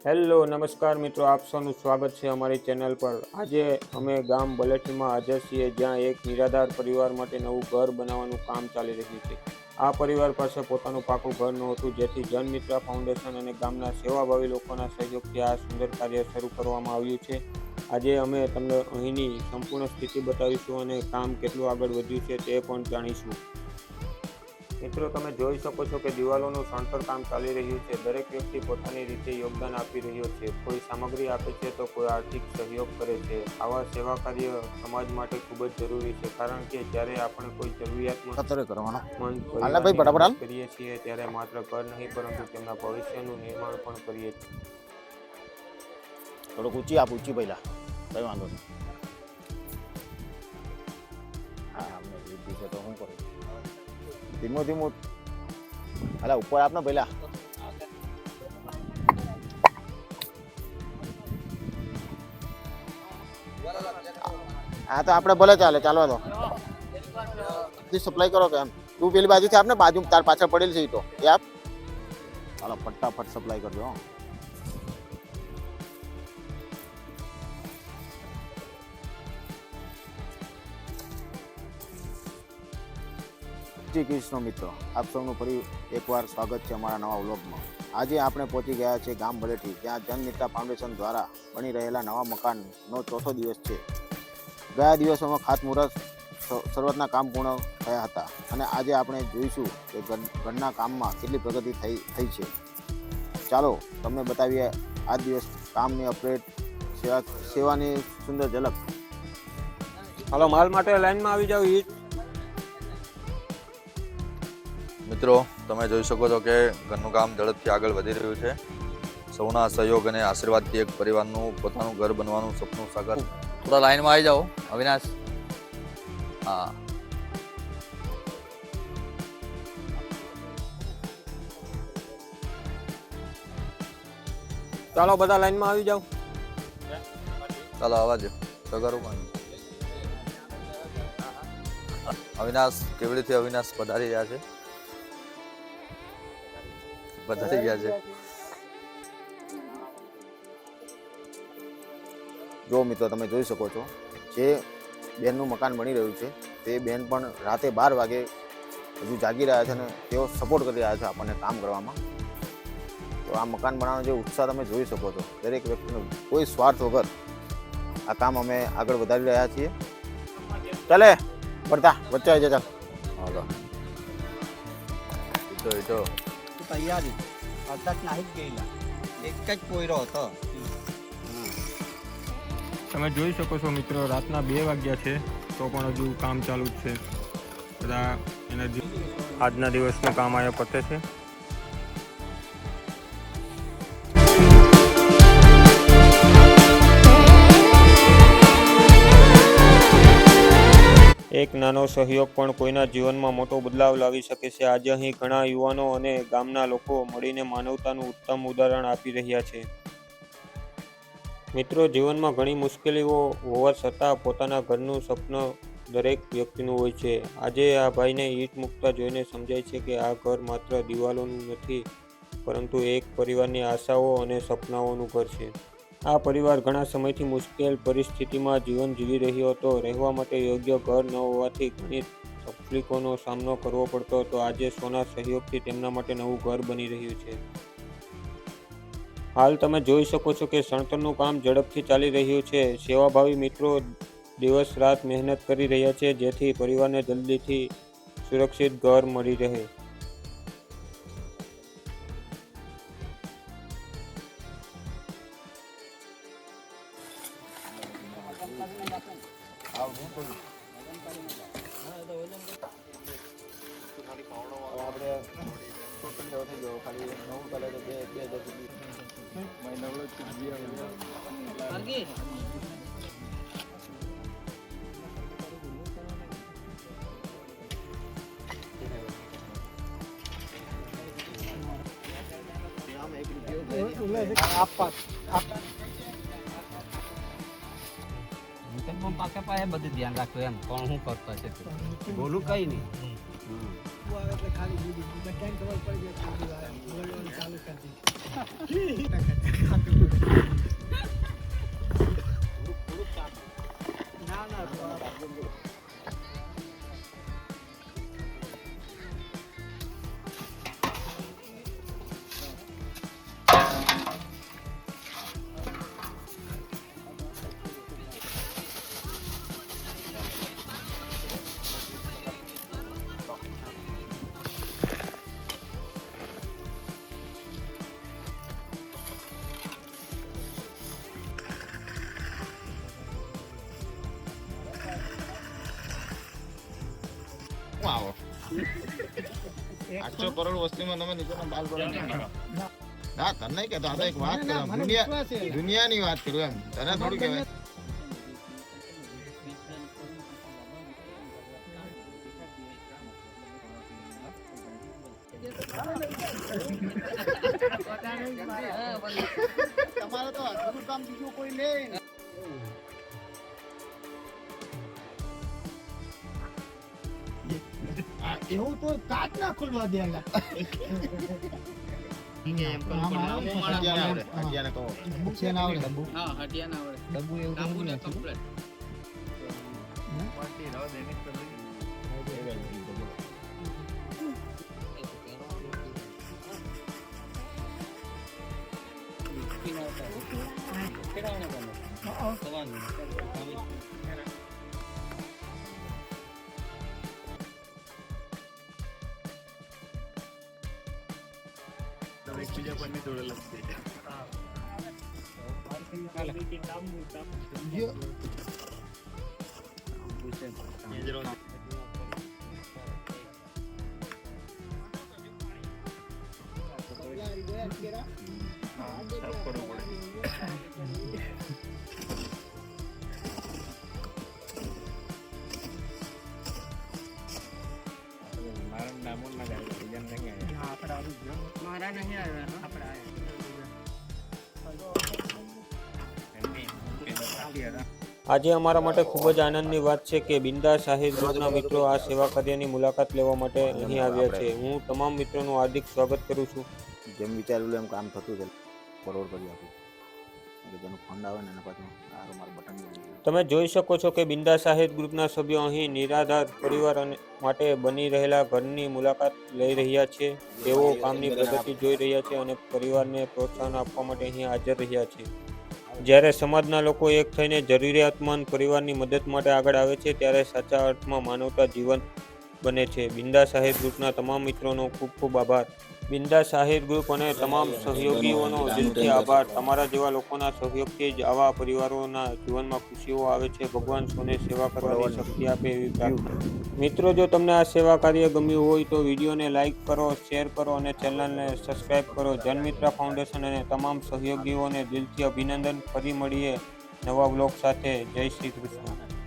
Hello નમસ્કાર મિત્રો, આપ સૌનું સ્વાગત છે અમારી ચેનલ પર। આજે અમે ગામ બલેઠીમાં હાજર છીએ, જ્યાં એક નિરાધાર પરિવાર માટે નવું ઘર બનાવવાનું કામ ચાલી રહ્યું છે। આ પરિવાર પાસે પોતાનું પાકું ઘર નહોતું, જેથી જનમિત્ર ફાઉન્ડેશન અને ગામના સેવાભાવી લોકોના સહયોગથી આ સુંદર કાર્ય શરૂ કરવામાં આવ્યું છે। આજે અમે તમને અહીંની સંપૂર્ણ સ્થિતિ બતાવીશું અને કામ કેટલું આગળ વધ્યું છે તે પણ જાણીશું। મિત્રો, તમે જોઈ શકો છો કે દિવાલોનું સણતર કામ ચાલી રહ્યું છે। દરેક વ્યક્તિ પોતાની રીતે યોગદાન આપી રહ્યો છે। કોઈ સામગ્રી આપે છે તો કોઈ આર્થિક સહયોગ કરે છે। આવા સેવા કાર્ય સમાજ માટે ખૂબ જ જરૂરી છે, કારણ કે જ્યારે આપણે કોઈ જરૂરિયાતમંદ પરિવારની મદદ કરીએ છીએ, ત્યારે માત્ર ઘર નહીં પરંતુ તેમના ભવિષ્યનું નિર્માણ પણ કરીએ છીએ। થોડુંક ઊંચી આપ, ઊંચી પહેલા કઈ વાંધો નહીં। હા, અમને લીધી છે તો શું કરું? ધીમું ધીમું અલા ઉપર આપને પહેલા। હા તો આપણે ભલે ચાલે, ચાલવા દો। સપ્લાય કરો કે એમ તું પેલી બાજુથી આપને, બાજુ તાર પાછળ પડેલ છે એ તો એ આપ। ચાલો ફટાફટ સપ્લાય કરજો। શ્રી કૃષ્ણ મિત્રો, આપ સૌનું ફરી એકવાર સ્વાગત છે અમારા નવા વ્લોગમાં। આજે આપણે પહોંચી ગયા છે ગામ બલેઠી, જ્યાં જનમિત્ર ફાઉન્ડેશન દ્વારા બની રહેલા નવા મકાનનો ચોથો દિવસ છે। ગયા દિવસોમાં ખાતમુહૂર્ત શરૂઆતના કામ પૂર્ણ થયા હતા, અને આજે આપણે જોઈશું કે ઘરના કામમાં કેટલી પ્રગતિ થઈ છે। ચાલો તમને બતાવીએ આ દિવસ કામની અપડેટ, સેવાની સુંદર ઝલક। હાલો, માલ માટે લાઈનમાં આવી જાવ। ઈટ મિત્રો, તમે જોઈ શકો છો કે ઘરનું કામ ઝડપથી આગળ વધી રહ્યું છે। સૌના સહયોગ અને આશીર્વાદથી એક પરિવારનું પોતાનું ઘર બનવાનું સપનું સાકાર। થોડા લાઈનમાં આવી જાઓ અવિનાશ। હા, ચાલો બધા લાઈનમાં આવી જાવ। ચાલો અવાજ સગારું પણ અવિનાશ કેવડીથી અવિનાશ પધારી રહ્યા છે, પધારી ગયા છે। જો મિત્રો, તમે જોઈ શકો છો જે બેનનું મકાન બની રહ્યું છે, તે બેન પણ રાતે 12 વાગે હજુ જાગી રહ્યા છે અને તેઓ સપોર્ટ કરી રહ્યા છે આપણને કામ કરવામાં। તો આ મકાન બનાવવાનો જે ઉત્સાહ તમે જોઈ શકો છો, દરેક વ્યક્તિનો કોઈ સ્વાર્થ વગર આ કામ અમે આગળ વધારી રહ્યા છીએ। ચાલે પડતા વચ્ચે આવી જાય। હાલો ઈટો તૈયારી અર્ધક નાહી જ ગયેલા, એક જ પોયરો હતો। તમે જોઈ શકો છો મિત્રો, રાતના 2 વાગ્યા છે તો પણ હજુ કામ ચાલુ જ છે। બધા આજના દિવસનું કામ અહીંયા પતે છે। એક નાનો સહયોગ પણ કોઈના જીવનમાં મોટો બદલાવ લાવી શકે છે। આજે અહીં ઘણા યુવાનો અને ગામના લોકો મળીને માનવતાનું ઉત્તમ ઉદાહરણ આપી રહ્યા છે। મિત્રો, જીવનમાં ઘણી મુશ્કેલીઓ હોવા છતાં પોતાના ઘરનું સપનું દરેક વ્યક્તિનું હોય છે। આજે આ ભાઈને ઈંટ મૂકતા જોઈને સમજાય છે કે આ ઘર માત્ર દિવાલોનું નથી, પરંતુ એક પરિવારની આશાઓ અને સપનાઓનું ઘર છે। આ પરિવાર ઘણા સમયથી મુશ્કેલ પરિસ્થિતિમાં જીવન જીવી રહ્યો હતો। રહેવા માટે યોગ્ય ઘર ન હોવાથી ઘણી તકલીફોનો સામનો કરવો પડતો હતો। આજે સૌના સહયોગથી તેમના માટે નવું ઘર બની રહ્યું છે। હાલ તમે જોઈ શકો છો કે સણતરનું કામ ઝડપથી ચાલી રહ્યું છે। સેવાભાવી મિત્રો દિવસ રાત મહેનત કરી રહ્યા છે, જેથી પરિવારને જલ્દીથી સુરક્ષિત ઘર મળી રહે। પાસે પાસે બધું ધ્યાન રાખવું એમ, કોણ શું કરતો છે બોલું કઈ નહીં। ખાલી 800 કરોડ વસ્તીમાં તમે નીચેના બાલ ગોળા નહીં કરો. ના તને નહીં કહેતો, આ તો એક વાત કરું દુનિયાની વાત કરું એમ, તને થોડું કહેવાય. તમારે તો અધૂરું કામ બીજું કોઈ નહીં. એવું તો કાચ ના ખુલવા દે હટિયાને કહો. મારા નહીં આવ્યા આપડા આજે અમારા માટે ખૂબ જ આનંદની વાત છે કે બિંદાસ આહિર ગ્રુપના મિત્રો આ સેવા કાર્યની મુલાકાત લેવા માટે અહીં આવ્યા છે. હું તમામ મિત્રોનું હાર્દિક સ્વાગત કરું છું. જેમ વિચારેલું એમ કામ થતું છે, કરોડ કરી આપું. જેનું ફંડ આવે ને એના પાછું મારું બટન. તમે જોઈ શકો છો કે બિંદાસ આહિર ગ્રુપના સભ્યો અહીં નિરાધાર પરિવાર માટે બની રહેલા ઘરની મુલાકાત લઈ રહ્યા છે. તેઓ કામની પ્રગતિ જોઈ રહ્યા છે અને પરિવારને પ્રોત્સાહન આપવા માટે અહીં હાજર રહ્યા છે. જ્યારે સમાજના લોકો એક થઈને જરૂરિયાતમંદ પરિવારની મદદ માટે આગળ આવે છે ત્યારે સાચા અર્થમાં માનવતા જીવંત બને છે. બિંદાસ આહિર ગ્રુપના તમામ મિત્રોનો ખૂબ ખૂબ આભાર. બિંદાસ આહિર ગ્રુપ અને તમામ સહયોગીઓનો દિલથી આભાર. તમારા જેવા લોકોના સહયોગથી જ આવા પરિવારોના જીવનમાં ખુશીઓ આવે છે. ભગવાન સૌને સેવા કરવાની શક્તિ આપે એવી પ્રાર્થના. મિત્રો, જો તમને આ સેવા કાર્ય ગમ્યું હોય તો વિડીયોને લાઇક કરો, શેર કરો અને ચેનલને સબસ્ક્રાઇબ કરો. જનમિત્ર ફાઉન્ડેશન અને તમામ સહયોગીઓને દિલથી અભિનંદન. ફરી મળીએ નવા બ્લોગ સાથે. જય શ્રી કૃષ્ણ.